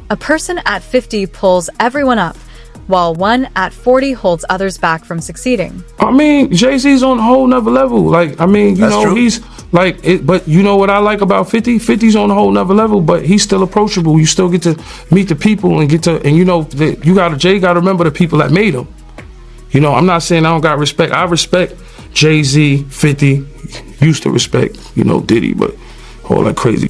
A person at 50 pulls everyone up, while one at 40 holds others back from succeeding. I mean, Jay-Z's on a whole nother level. Like, I mean, you know, he's like, but you know what I like about 50? 50's on a whole nother level, but he's still approachable. You still get to meet the people and you know, Jay got to remember the people that made him. You know, I'm not saying I don't got respect. I respect Jay-Z, 50, used to respect, you know, Diddy, but all that crazy.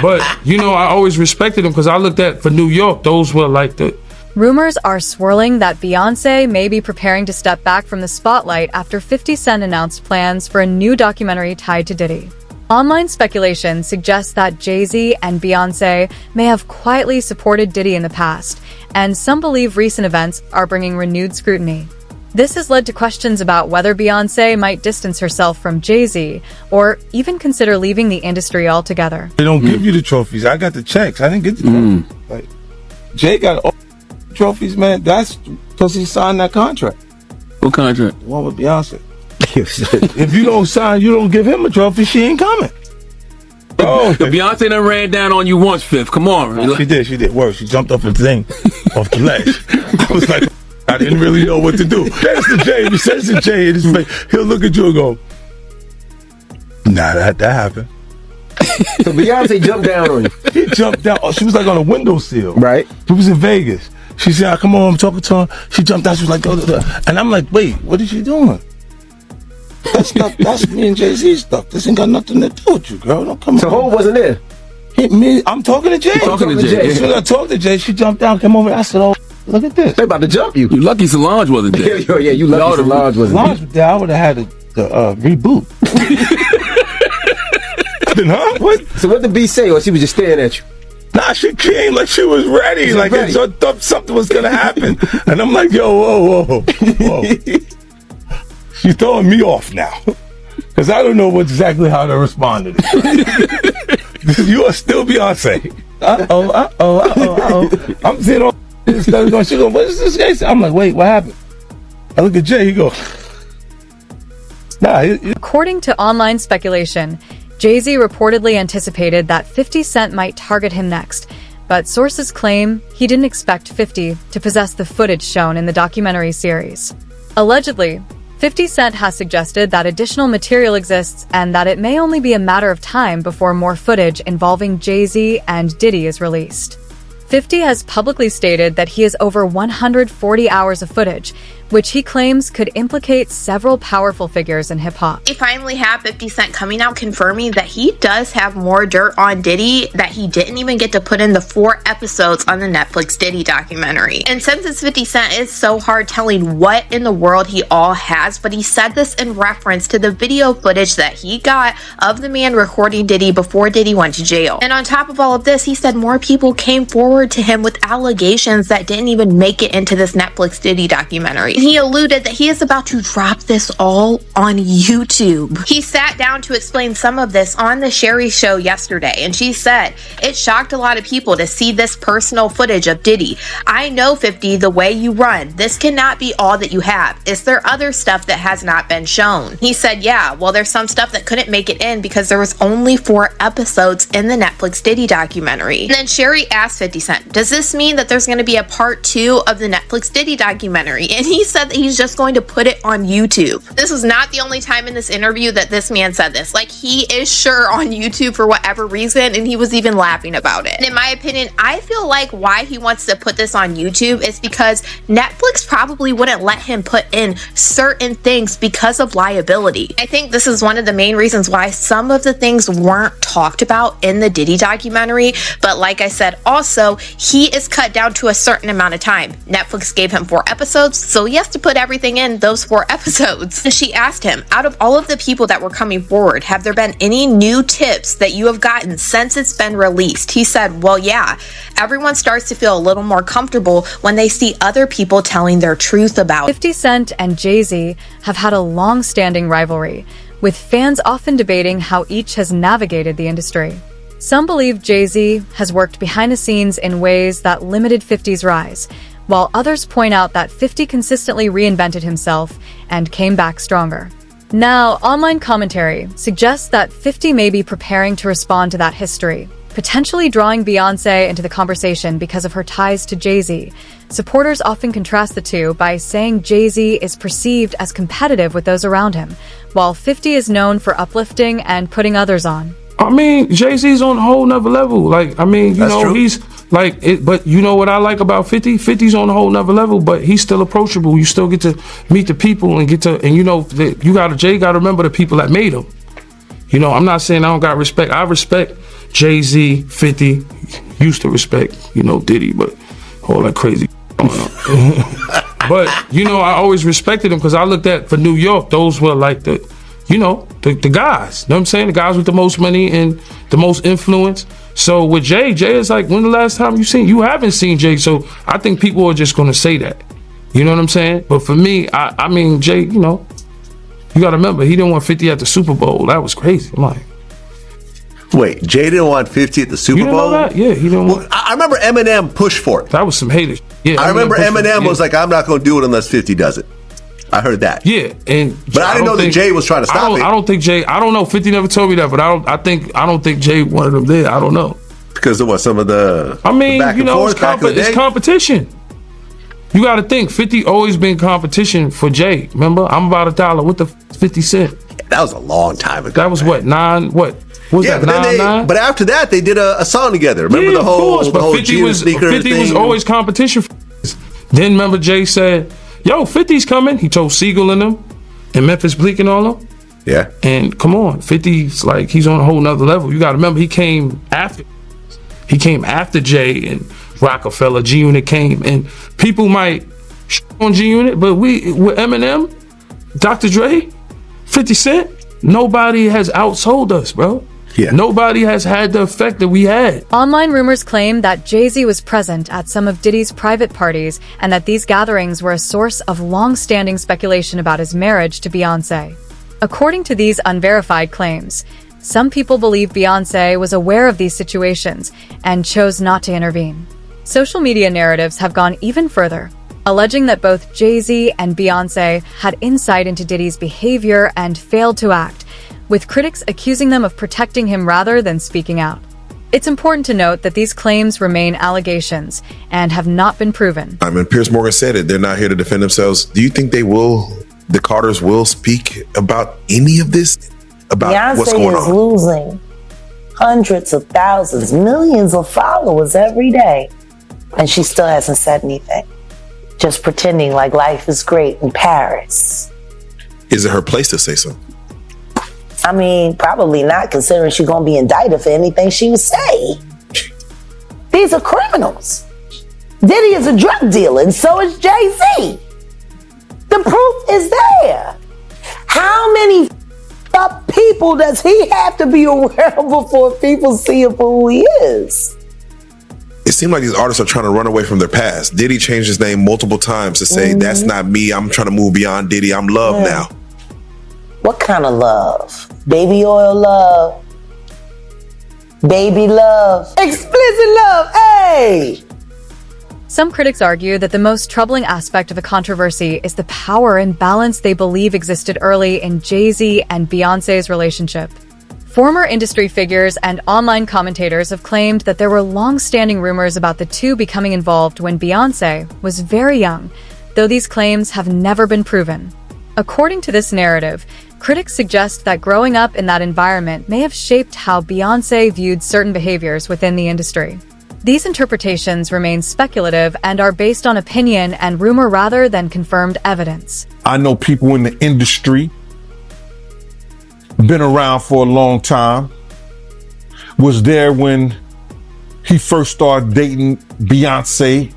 But, you know, I always respected him because I looked at, for New York, those were like the... Rumors are swirling that Beyoncé may be preparing to step back from the spotlight after 50 Cent announced plans for a new documentary tied to Diddy. Online speculation suggests that Jay-Z and Beyoncé may have quietly supported Diddy in the past, and some believe recent events are bringing renewed scrutiny. This has led to questions about whether Beyoncé might distance herself from Jay-Z or even consider leaving the industry altogether. They don't give you the trophies. I got the checks. I didn't get the trophies. Like, Jay got all the trophies, man. That's because he signed that contract. What contract? The one with Beyonce. If you don't sign, you don't give him a trophy, she ain't coming. Oh, the Beyonce done ran down on you once, Fifth. Come on. No, she did worse. She jumped off the thing, off the ledge. I was like, I didn't really know what to do. That's the Jay. If he says to Jay in his face, he'll look at you and go, nah, that happened. So Beyonce jumped down on you. He jumped down. Oh, she was like on a windowsill. Right. She was in Vegas. She said, come on, I'm talking to her. She jumped out. She was like, and I'm like, wait, what is she doing? That stuff, that's me and Jay-Z stuff. This ain't got nothing to do with you, girl. Don't come on. So Hov wasn't there? I'm talking to Jay. Talking to Jay. As soon as I talked to Jay, she jumped down, came over. I said, oh, look at this. They about to jump you. You lucky Solange wasn't there. Yeah, you lucky Solange wasn't there. Solange was there. I would have had the reboot. Huh? What? So what did B say, or she was just staring at you? Nah, she came like she was ready. Like ready. I thought something was going to happen. And I'm like, yo, whoa. She's throwing me off now. Because I don't know exactly how to respond to this. You are still Beyonce. Uh-oh. I'm sitting on this stuff going, she goes, what is this guy say? I'm like, wait, what happened? I look at Jay, he goes, nah. According to online speculation, Jay-Z reportedly anticipated that 50 Cent might target him next, but sources claim he didn't expect 50 to possess the footage shown in the documentary series. Allegedly, 50 Cent has suggested that additional material exists and that it may only be a matter of time before more footage involving Jay-Z and Diddy is released. 50 has publicly stated that he has over 140 hours of footage, which he claims could implicate several powerful figures in hip-hop. They finally have 50 Cent coming out confirming that he does have more dirt on Diddy that he didn't even get to put in the 4 episodes on the Netflix Diddy documentary. And since it's 50 Cent, it's so hard telling what in the world he all has, but he said this in reference to the video footage that he got of the man recording Diddy before Diddy went to jail. And on top of all of this, he said more people came forward to him with allegations that didn't even make it into this Netflix Diddy documentary. He alluded that he is about to drop this all on YouTube. He sat down to explain some of this on the Sherry Show yesterday, and she said, it shocked a lot of people to see this personal footage of Diddy. I know 50, the way you run. This cannot be all that you have. Is there other stuff that has not been shown? He said, yeah, well, there's some stuff that couldn't make it in because there was only 4 episodes in the Netflix Diddy documentary. And then Sherry asked 50 Cent, does this mean that there's going to be a part 2 of the Netflix Diddy documentary? And he said that he's just going to put it on YouTube. This was not the only time in this interview that this man said this. Like, he is sure on YouTube for whatever reason, and he was even laughing about it. And in my opinion, I feel like why he wants to put this on YouTube is because Netflix probably wouldn't let him put in certain things because of liability. I think this is one of the main reasons why some of the things weren't talked about in the Diddy documentary. But like I said, also, he is cut down to a certain amount of time. Netflix gave him 4 episodes, so he has to put everything in those 4 episodes. And she asked him, out of all of the people that were coming forward, have there been any new tips that you have gotten since it's been released? He said, well, yeah, everyone starts to feel a little more comfortable when they see other people telling their truth about it. 50 Cent and Jay-Z have had a long-standing rivalry, with fans often debating how each has navigated the industry. Some believe Jay-Z has worked behind the scenes in ways that limited 50's rise, while others point out that 50 consistently reinvented himself and came back stronger. Now, online commentary suggests that 50 may be preparing to respond to that history, potentially drawing Beyoncé into the conversation because of her ties to Jay-Z. Supporters often contrast the two by saying Jay-Z is perceived as competitive with those around him, while 50 is known for uplifting and putting others on. I mean, Jay-Z's on a whole nother level. Like, I mean, you know, he's like, but you know what I like about 50? 50's on a whole nother level, but he's still approachable. You still get to meet the people and you know, Jay got to remember the people that made him. You know, I'm not saying I don't got respect. I respect Jay-Z, 50, used to respect, you know, Diddy, but all that crazy going on. But, you know, I always respected him because I looked at, for New York, those were like the guys, you know what I'm saying? The guys with the most money and the most influence. So with Jay is like, when the last time you haven't seen Jay, so I think people are just gonna say that. You know what I'm saying? But for me, I mean, Jay, you know, you gotta remember, he didn't want 50 at the Super Bowl. That was crazy. I'm like, wait, Jay didn't want 50 at the Super Bowl? Bowl? Know that? Yeah, he didn't want. I remember Eminem pushed for it. That was some haters. Yeah, I remember Eminem was like, I'm not gonna do it unless 50 does it. I heard that. Yeah, but I didn't know that Jay was trying to stop it. I don't think Jay. I don't know. 50 never told me that, but I don't think Jay wanted him there. I don't know because of what some of the. I mean, you know, it's competition. You got to think. 50 always been competition for Jay. Remember, I'm about $1 with the 50 cent. That was a long time ago. That was what 9. What was that? 9. But after that, they did a song together. Remember the whole. Of course, but 50 was always competition. Then remember, Jay said, yo, 50's coming. He told Siegel and them and Memphis Bleak and all them. Yeah. And come on, 50's like, he's on a whole nother level. You got to remember, he came after Jay and Rockefeller. G-Unit came, and people might on G-Unit, but with Eminem, Dr. Dre, 50 Cent, nobody has outsold us, bro. Yeah. Nobody has had the effect that we had. Online rumors claim that Jay-Z was present at some of Diddy's private parties and that these gatherings were a source of long-standing speculation about his marriage to Beyoncé. According to these unverified claims, some people believe Beyoncé was aware of these situations and chose not to intervene. Social media narratives have gone even further, alleging that both Jay-Z and Beyoncé had insight into Diddy's behavior and failed to act, with critics accusing them of protecting him rather than speaking out. It's important to note that these claims remain allegations and have not been proven. I mean, Piers Morgan said it. They're not here to defend themselves. Do you think the Carters will speak about any of this? About Beyonce what's going on? Beyonce is losing hundreds of thousands, millions of followers every day. And she still hasn't said anything. Just pretending like life is great in Paris. Is it her place to say something? I mean, probably not, considering she's going to be indicted for anything she would say. These are criminals. Diddy is a drug dealer, and so is Jay-Z. The proof is there. How many up people does he have to be aware of before people see him for who he is? It seems like these artists are trying to run away from their past. Diddy changed his name multiple times to say, that's not me. I'm trying to move beyond Diddy. I'm love now. What kind of love? Baby oil love? Baby love? Explicit love, hey! Some critics argue that the most troubling aspect of the controversy is the power imbalance they believe existed early in Jay-Z and Beyoncé's relationship. Former industry figures and online commentators have claimed that there were long-standing rumors about the two becoming involved when Beyoncé was very young, though these claims have never been proven. According to this narrative, critics suggest that growing up in that environment may have shaped how Beyoncé viewed certain behaviors within the industry. These interpretations remain speculative and are based on opinion and rumor rather than confirmed evidence. I know people in the industry, been around for a long time, was there when he first started dating Beyoncé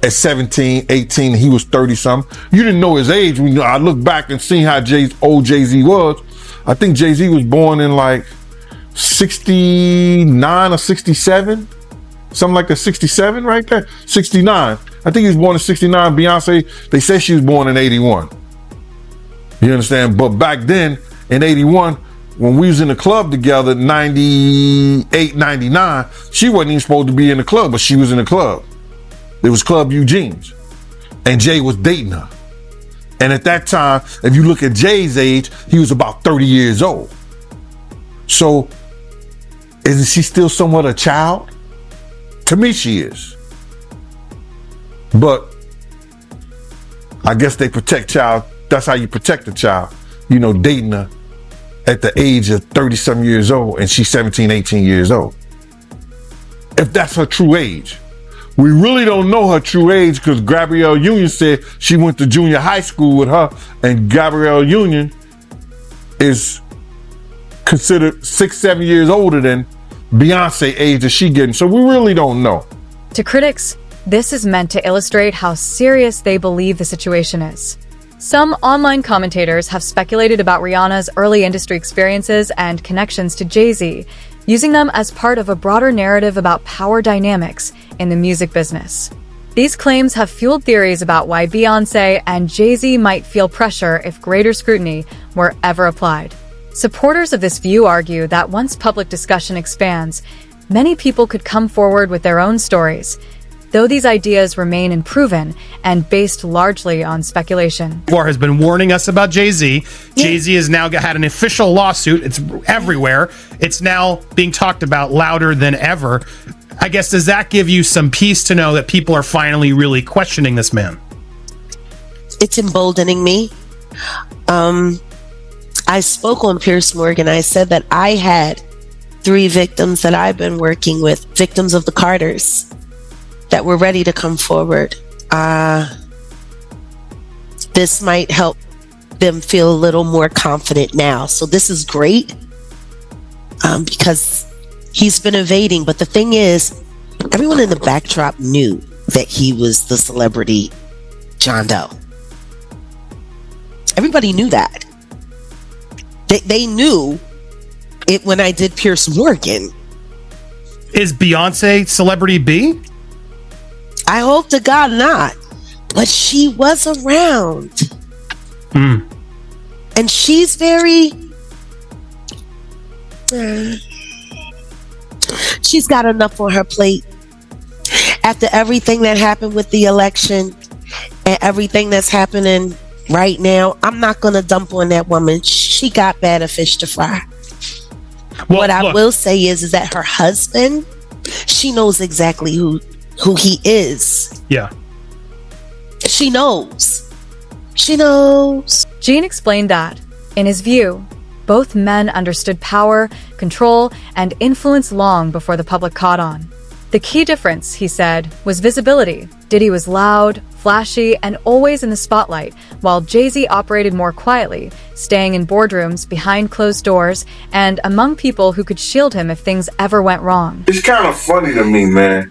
at 17, 18, he was 30-something. You didn't know his age. When I look back and see how old Jay-Z was, I think Jay-Z was born in like 69 or 67. Something like that, 67 right there? 69. I think he was born in 69. Beyonce, they said she was born in 81. You understand? But back then, in 81, when we was in the club together, 98, 99, she wasn't even supposed to be in the club, but she was in the club. It was Club Eugene's. And Jay was dating her. And at that time, if you look at Jay's age, he was about 30 years old. So Isn't she still somewhat a child? To me, she is. But I guess they protect child. That's how you protect a child. Dating her at the age of 30-some years old and she's 17, 18 years old. If that's her true age. We really don't know her true age because Gabrielle Union said she went to junior high school with her, and Gabrielle Union is considered 6-7 years older than Beyoncé age that she getting. So we really don't know. To critics, this is meant to illustrate how serious they believe the situation is. Some online commentators have speculated about Rihanna's early industry experiences and connections to Jay-Z, using them as part of a broader narrative about power dynamics in the music business. These claims have fueled theories about why Beyoncé and Jay-Z might feel pressure if greater scrutiny were ever applied. Supporters of this view argue that once public discussion expands, many people could come forward with their own stories, though these ideas remain unproven and based largely on speculation. Has been warning us about Jay-Z. Jay-Z has now had an official lawsuit. It's everywhere. It's now being talked about louder than ever. I guess, does that give you some peace to know that people are finally really questioning this man? It's emboldening me. I spoke on Piers Morgan. I said that I had 3 victims that I've been working with, victims of the Carters, that were ready to come forward. This might help them feel a little more confident now. So this is great because he's been evading. But the thing is, everyone in the backdrop knew that he was the celebrity John Doe. Everybody knew that. They knew it when I did Piers Morgan. Is Beyoncé celebrity B? I hope to God not. But she was around. And she's very... she's got enough on her plate. After everything that happened with the election and everything that's happening right now, I'm not going to dump on that woman. She got better fish to fry. What I will say is that her husband, she knows exactly who he is. Yeah. She knows. She knows. Gene explained that, in his view, both men understood power, control, and influence long before the public caught on. The key difference, he said, was visibility. Diddy was loud, flashy, and always in the spotlight, while Jay-Z operated more quietly, staying in boardrooms, behind closed doors, and among people who could shield him if things ever went wrong. It's kind of funny to me, man,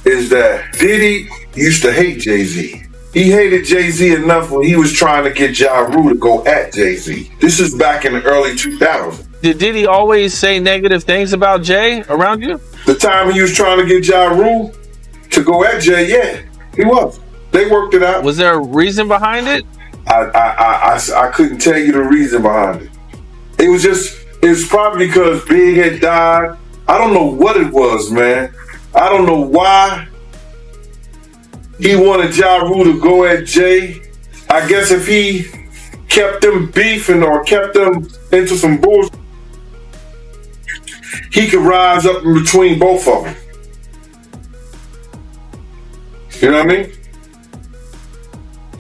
is that Diddy used to hate Jay-Z. He hated Jay-Z enough when he was trying to get Ja Rule to go at Jay-Z. This is back in the early 2000s. Did Diddy always say negative things about Jay around you? The time he was trying to get Ja Rule to go at Jay, yeah, he was. They worked it out. Was there a reason behind it? I couldn't tell you the reason behind it. It was probably because Big had died. I don't know what it was, man. I don't know why he wanted Ja Rule to go at Jay. I guess if he kept them beefing or kept them into some bullshit, he could rise up in between both of them. You know what I mean?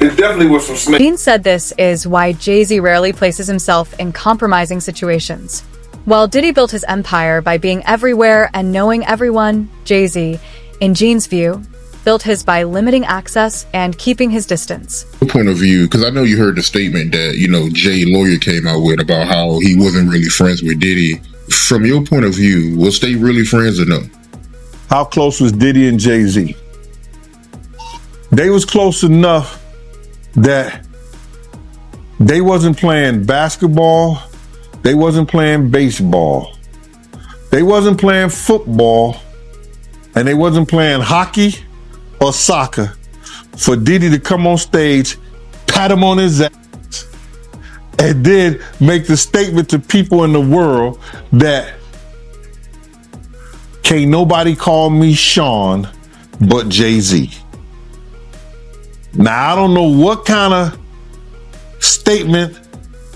It definitely was some snake. Gene said this is why Jay-Z rarely places himself in compromising situations. While Diddy built his empire by being everywhere and knowing everyone, Jay-Z, in Gene's view, built his by limiting access and keeping his distance. Point of view, because I know you heard the statement that, Jay lawyer came out with about how he wasn't really friends with Diddy. From your point of view, was they really friends or no? How close was Diddy and Jay-Z? They was close enough that they wasn't playing basketball, they wasn't playing baseball, they wasn't playing football, and they wasn't playing hockey or soccer for Diddy to come on stage, pat him on his ass, and then make the statement to people in the world that can't nobody call me Sean but Jay-Z. Now, I don't know what kind of statement,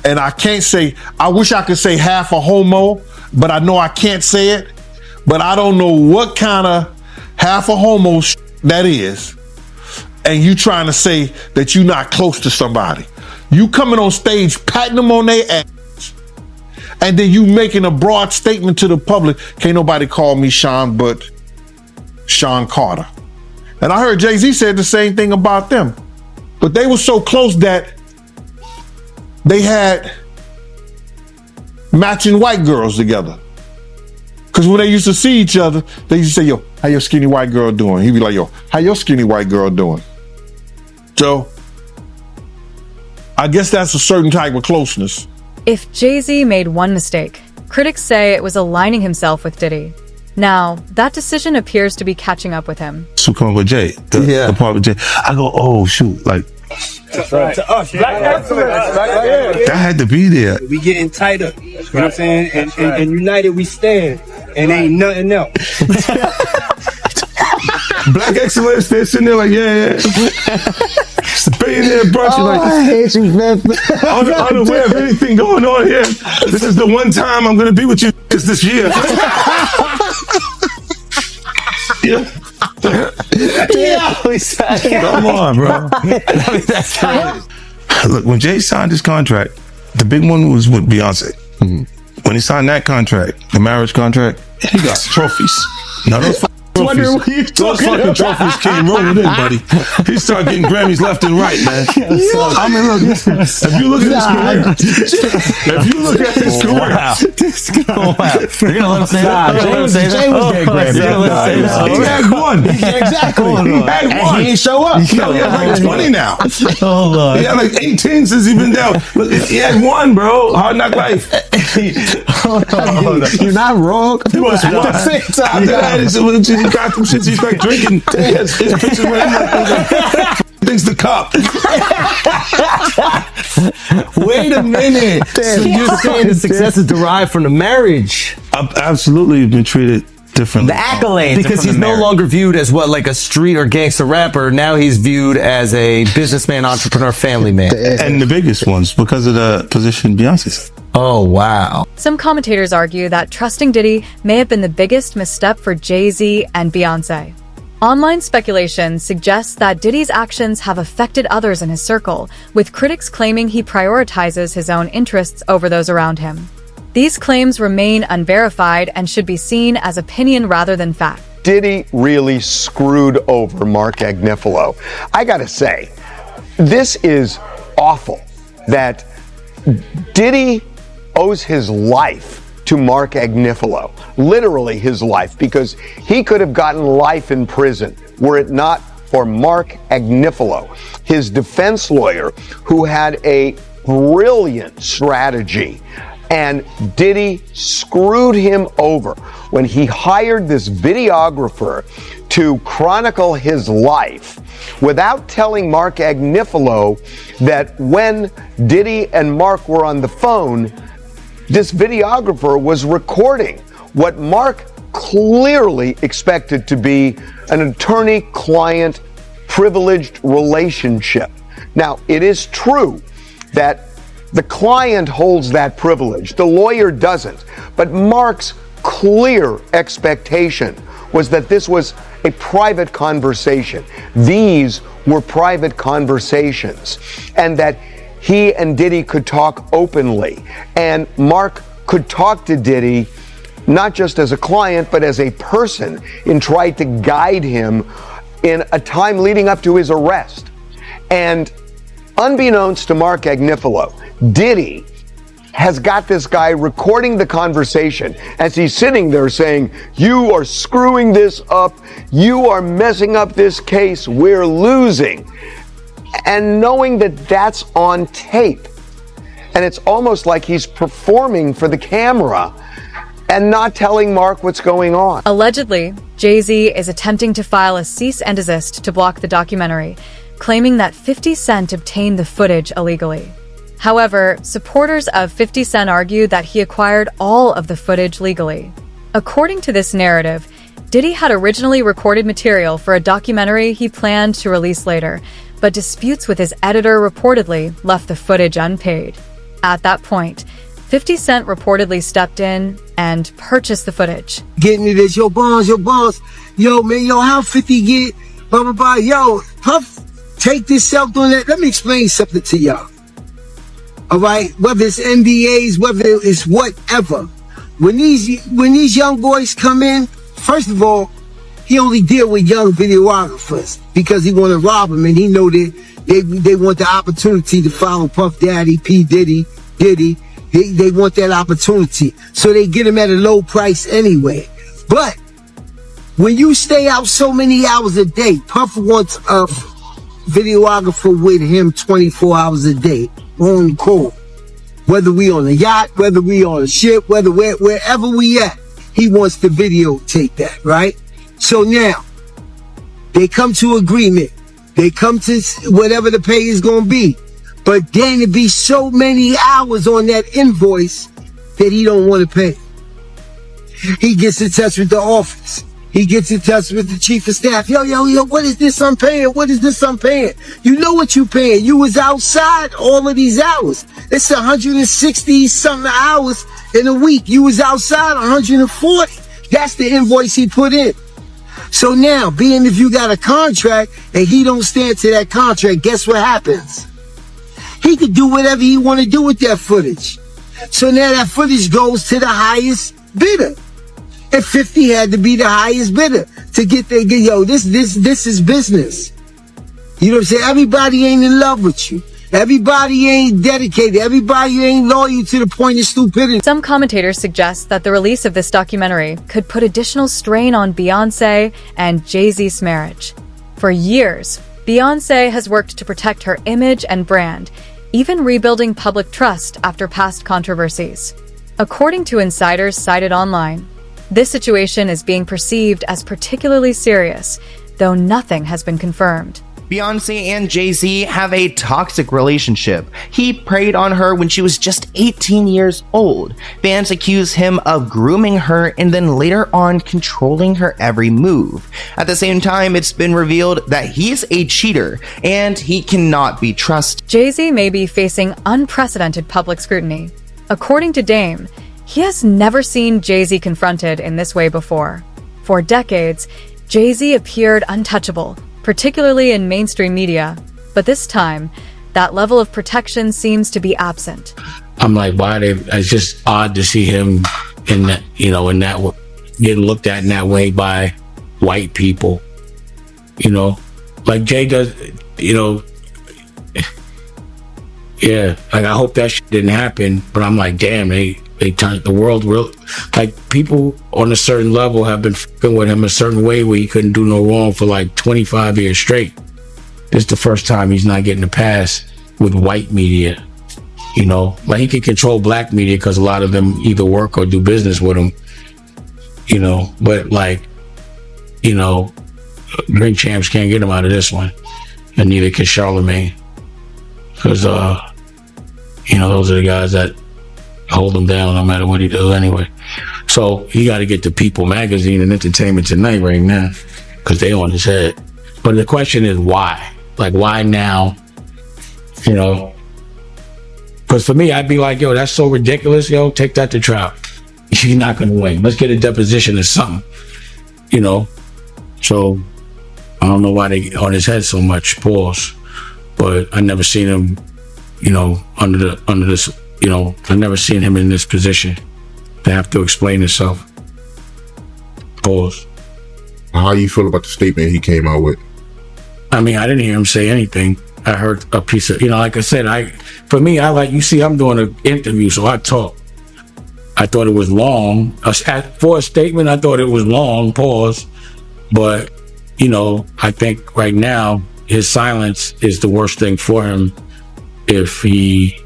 and I can't say, I wish I could say half a homo, but I know I can't say it. but I don't know what kind of half a homo that is. And you trying to say that you not close to somebody. You coming on stage, patting them on their ass, and then you making a broad statement to the public. Can't nobody call me Sean but Sean Carter. And I heard Jay-Z said the same thing about them. But they were so close that they had matching white girls together. Because when they used to see each other, they used to say, yo, how your skinny white girl doing? He'd be like, yo, how your skinny white girl doing? So, I guess that's a certain type of closeness. If Jay-Z made one mistake, critics say it was aligning himself with Diddy. Now, that decision appears to be catching up with him. So come on with Jay, the part with Jay. I go, oh shoot, like To us, that had to be there. We getting tighter. You know what I'm saying? And united we stand. And ain't nothing else. Black excellence, they're sitting there like, yeah. It's a billionaire brunch. Like, I hate you, man. Unaware of anything going on here. This is the one time I'm going to be with you this year. Come on, bro. That's crazy. Look, when Jay signed his contract, the big one was with Beyonce. Mm-hmm. When he signed that contract, the marriage contract, he got trophies. Now those trophies, those fucking trophies came rolling in, buddy. He started getting Grammys left and right, man. I mean, look, if you look at his career, You're gonna let him say that? Jay was getting Grammys. He had one. Exactly. He had one. And he ain't show up. He had like 20 now. He had like 18 since he been down. Look, he had one, bro. Hard Knock Life. You're not wrong. He was one. He got them shits. He's like drinking. His pictures with him like things the cup. Wait a minute. So you're saying the success is derived from the marriage? I've absolutely been treated differently. The accolades. Because he's no longer viewed as what, like a street or gangster rapper. Now he's viewed as a businessman, entrepreneur, family man. And the biggest ones because of the position Beyonce's. Oh, wow. Some commentators argue that trusting Diddy may have been the biggest misstep for Jay-Z and Beyoncé. Online speculation suggests that Diddy's actions have affected others in his circle, with critics claiming he prioritizes his own interests over those around him. These claims remain unverified and should be seen as opinion rather than fact. Diddy really screwed over Mark Agnifilo. I gotta say, this is awful that Diddy owes his life to Mark Agnifilo, literally his life, because he could have gotten life in prison were it not for Mark Agnifilo, his defense lawyer, who had a brilliant strategy. And Diddy screwed him over when he hired this videographer to chronicle his life without telling Mark Agnifilo that when Diddy and Mark were on the phone, this videographer was recording what Mark clearly expected to be an attorney-client privileged relationship. Now, it is true that the client holds that privilege. The lawyer doesn't. But Mark's clear expectation was that this was a private conversation. These were private conversations. And that he and Diddy could talk openly. And Mark could talk to Diddy not just as a client, but as a person, and try to guide him in a time leading up to his arrest. And unbeknownst to Mark Agnifilo, Diddy has got this guy recording the conversation as he's sitting there saying, "You are screwing this up. You are messing up this case. We're losing." And knowing that that's on tape. And it's almost like he's performing for the camera and not telling Mark what's going on. Allegedly, Jay-Z is attempting to file a cease and desist to block the documentary, claiming that 50 Cent obtained the footage illegally. However, supporters of 50 Cent argue that he acquired all of the footage legally. According to this narrative, Diddy had originally recorded material for a documentary he planned to release later, but disputes with his editor reportedly left the footage unpaid. At that point, 50 Cent reportedly stepped in and purchase the footage. Getting it as your boss. Yo, man, how 50 get, blah, blah, blah. Yo, Puff, take this self doing that. Let me explain something to y'all. All right? Whether it's NDAs, whether it's whatever. When these young boys come in, first of all, he only deal with young videographers because he want to rob them, and he know that they want the opportunity to follow Puff Daddy, P. Diddy. They want that opportunity. So they get him at a low price anyway. But when you stay out so many hours a day, Puff wants a videographer with him 24 hours a day on call. Whether we on a yacht, whether we on a ship, wherever we at, he wants to videotape that, right? So now, they come to agreement. They come to whatever the pay is going to be. But then it be so many hours on that invoice that he don't want to pay. He gets in touch with the office. He gets in touch with the chief of staff. Yo, what is this I'm paying? What is this I'm paying? You know what you paying. You was outside all of these hours. It's 160 something hours in a week. You was outside 140. That's the invoice he put in. So now, being if you got a contract and he don't stand to that contract, guess what happens? He could do whatever he want to do with that footage. So now that footage goes to the highest bidder. And 50 had to be the highest bidder to get there. Yo, this is business. You know what I'm saying? Everybody ain't in love with you. Everybody ain't dedicated. Everybody ain't loyal to the point of stupidity. Some commentators suggest that the release of this documentary could put additional strain on Beyoncé and Jay-Z's marriage. For years, Beyoncé has worked to protect her image and brand, even rebuilding public trust after past controversies. According to insiders cited online, this situation is being perceived as particularly serious, though nothing has been confirmed. Beyoncé and Jay-Z have a toxic relationship. He preyed on her when she was just 18 years old. Fans accuse him of grooming her and then later on controlling her every move. At the same time, it's been revealed that he's a cheater and he cannot be trusted. Jay-Z may be facing unprecedented public scrutiny. According to Dame, he has never seen Jay-Z confronted in this way before. For decades, Jay-Z appeared untouchable, particularly in mainstream media, but this time, that level of protection seems to be absent. I'm like, it's just odd to see him in that, getting looked at in that way by white people, like Jay does, yeah, like I hope that shit didn't happen, but I'm like, damn, they turned the world real, like people on a certain level have been fucking with him a certain way where he couldn't do no wrong for like 25 years straight. This is the first time he's not getting a pass with white media, like he can control black media because a lot of them either work or do business with him, but like, drink champs can't get him out of this one, and neither can Charlemagne, because those are the guys that hold him down no matter what he does anyway. So he got to get to People Magazine and Entertainment Tonight right now because they on his head. But the question is why? Like why now? Because for me, I'd be like, yo, that's so ridiculous. Yo, take that to trial. You're not going to win. Let's get a deposition or something. So I don't know why they on his head so much. Pause. But I never seen him, under this. I've never seen him in this position to have to explain himself. Pause. How you feel about the statement he came out with? I mean, I didn't hear him say anything. I heard a piece of, like I said, I'm doing an interview, so I talk. I thought it was long. For a statement, I thought it was long, pause. But, I think right now, his silence is the worst thing for him if he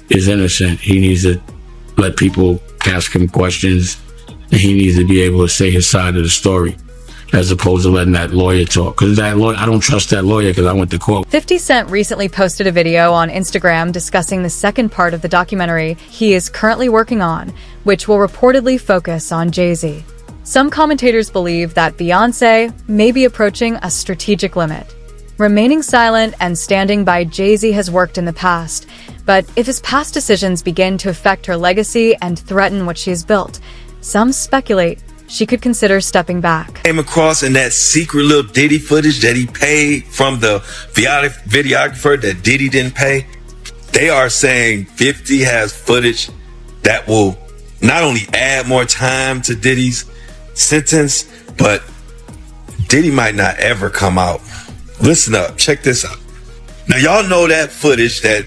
is innocent. He needs to let people ask him questions, and he needs to be able to say his side of the story as opposed to letting that lawyer talk. Because that lawyer, I don't trust that lawyer because I went to court. 50 Cent recently posted a video on Instagram discussing the second part of the documentary he is currently working on, which will reportedly focus on Jay-Z. Some commentators believe that Beyoncé may be approaching a strategic limit. Remaining silent and standing by Jay-Z has worked in the past, but if his past decisions begin to affect her legacy and threaten what she has built, some speculate she could consider stepping back. Came across in that secret little Diddy footage that he paid from the videographer that Diddy didn't pay. They are saying 50 has footage that will not only add more time to Diddy's sentence, but Diddy might not ever come out. Listen up, check this out. Now y'all know that footage that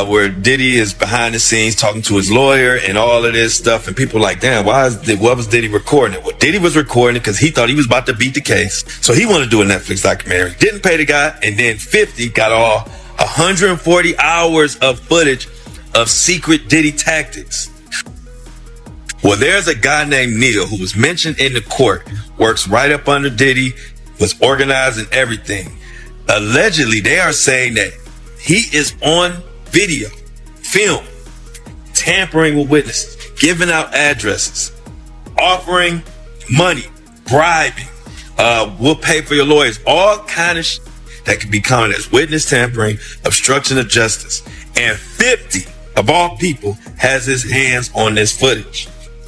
where Diddy is behind the scenes talking to his lawyer and all of this stuff, and people are like, damn, what was Diddy recording it? Well, Diddy was recording it because he thought he was about to beat the case. So he wanted to do a Netflix documentary. Didn't pay the guy, and then 50 got all 140 hours of footage of secret Diddy tactics. Well, there's a guy named Neil who was mentioned in the court, works right up under Diddy, was organizing everything. Allegedly, they are saying that he is on video, film, tampering with witnesses, giving out addresses, offering money, bribing, we'll pay for your lawyers, all kind of shit that could be counted as witness tampering, obstruction of justice. And 50, of all people, has his hands on this footage.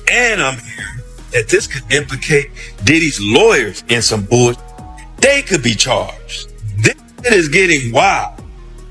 And I'm hearing that this could implicate Diddy's lawyers in some bullshit. They could be charged. This is getting wild.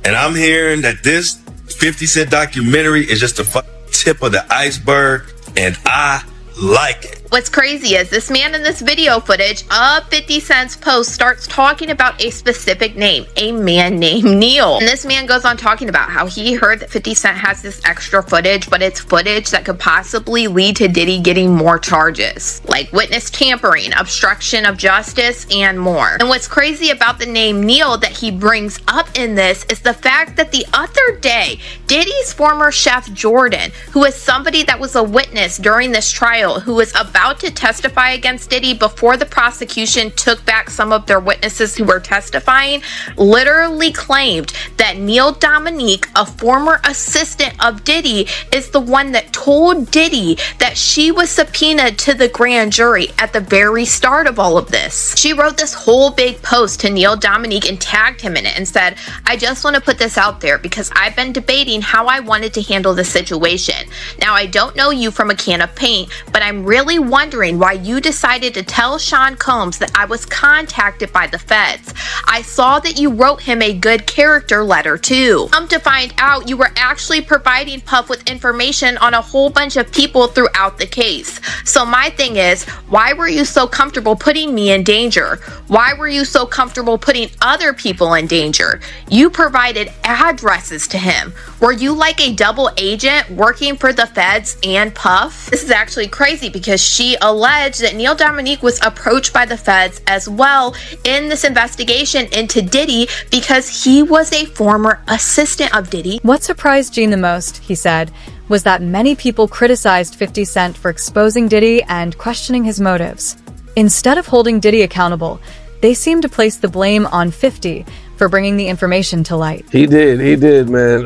And I'm hearing that this 50 Cent documentary is just the tip of the iceberg, and I like it. What's crazy is this man in this video footage of 50 Cent's post starts talking about a specific name, a man named Neil. And this man goes on talking about how he heard that 50 Cent has this extra footage, but it's footage that could possibly lead to Diddy getting more charges, like witness tampering, obstruction of justice, and more. And what's crazy about the name Neil that he brings up in this is the fact that the other day, Diddy's former chef Jordan, who is somebody that was a witness during this trial, who was about to testify against Diddy before the prosecution took back some of their witnesses who were testifying, literally claimed that Neil Dominique, a former assistant of Diddy, is the one that told Diddy that she was subpoenaed to the grand jury at the very start of all of this. She wrote this whole big post to Neil Dominique and tagged him in it and said, I just want to put this out there because I've been debating how I wanted to handle the situation. Now, I don't know you from a can of paint, but I'm really wondering why you decided to tell Sean Combs that I was contacted by the feds. I saw that you wrote him a good character letter too. Come to find out, you were actually providing Puff with information on a whole bunch of people throughout the case. So my thing is, why were you so comfortable putting me in danger? Why were you so comfortable putting other people in danger? You provided addresses to him. Were you like a double agent working for the feds and Puff? This is actually crazy because she alleged that Neil Dominique was approached by the feds as well in this investigation into Diddy because he was a former assistant of Diddy. What surprised Gene the most, he said, was that many people criticized 50 Cent for exposing Diddy and questioning his motives. Instead of holding Diddy accountable, they seemed to place the blame on 50 for bringing the information to light. He did, man.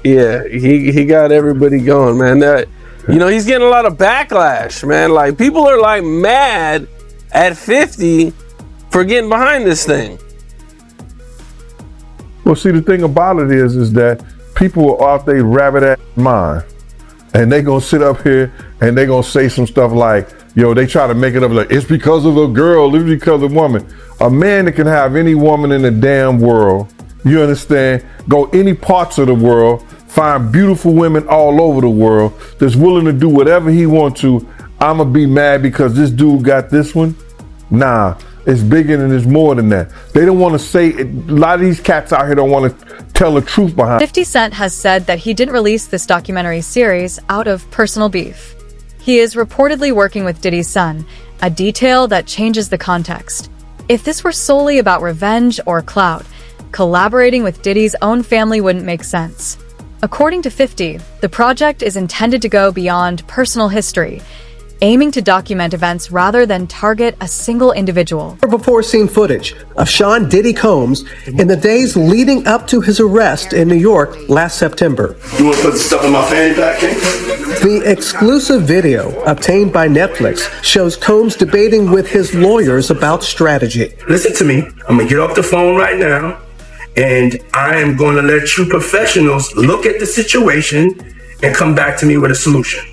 Yeah, he got everybody going, man. He's getting a lot of backlash, man. Like, people are like mad at 50 for getting behind this thing. Well, see, the thing about it is that people are off their rabbit ass mind, and they gonna sit up here and they gonna say some stuff like, they try to make it up like it's because of a girl, it's because of a woman. A man that can have any woman in the damn world, you understand, go any parts of the world, find beautiful women all over the world that's willing to do whatever he wants to. I'ma be mad because this dude got this one? Nah, it's bigger and it's more than that. They don't want to say it. A lot of these cats out here don't want to tell the truth behind it. 50 Cent has said that he didn't release this documentary series out of personal beef. He is reportedly working with Diddy's son, a detail that changes the context. If this were solely about revenge or clout, collaborating with Diddy's own family wouldn't make sense. According to 50, the project is intended to go beyond personal history, aiming to document events rather than target a single individual. Before scene footage of Sean Diddy Combs in the days leading up to his arrest in New York last September. You want to put the stuff in my fanny pack, King? The exclusive video obtained by Netflix shows Combs debating with his lawyers about strategy. Listen to me. I'm going to get off the phone right now, and I am going to let you professionals look at the situation and come back to me with a solution.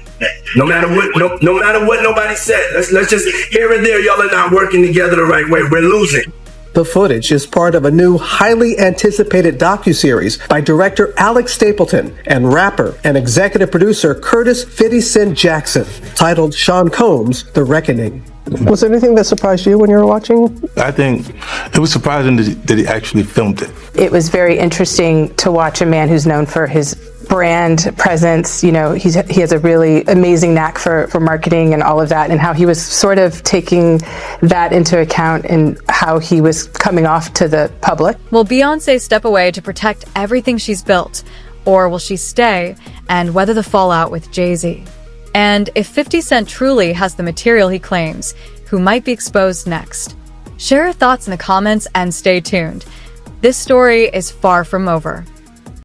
No matter what, no matter what nobody said. Let's just here and there, y'all are not working together the right way. We're losing. The footage is part of a new, highly anticipated docuseries by director Alex Stapleton and rapper and executive producer Curtis 50 Cent Jackson, titled Sean Combs: The Reckoning. Was there anything that surprised you when you were watching? I think it was surprising that he actually filmed it. It was very interesting to watch a man who's known for his brand presence. You know, he has a really amazing knack for marketing and all of that, and how he was sort of taking that into account in how he was coming off to the public. Will Beyoncé step away to protect everything she's built, or will she stay and weather the fallout with Jay-Z? And if 50 Cent truly has the material he claims, who might be exposed next? Share your thoughts in the comments and stay tuned. This story is far from over.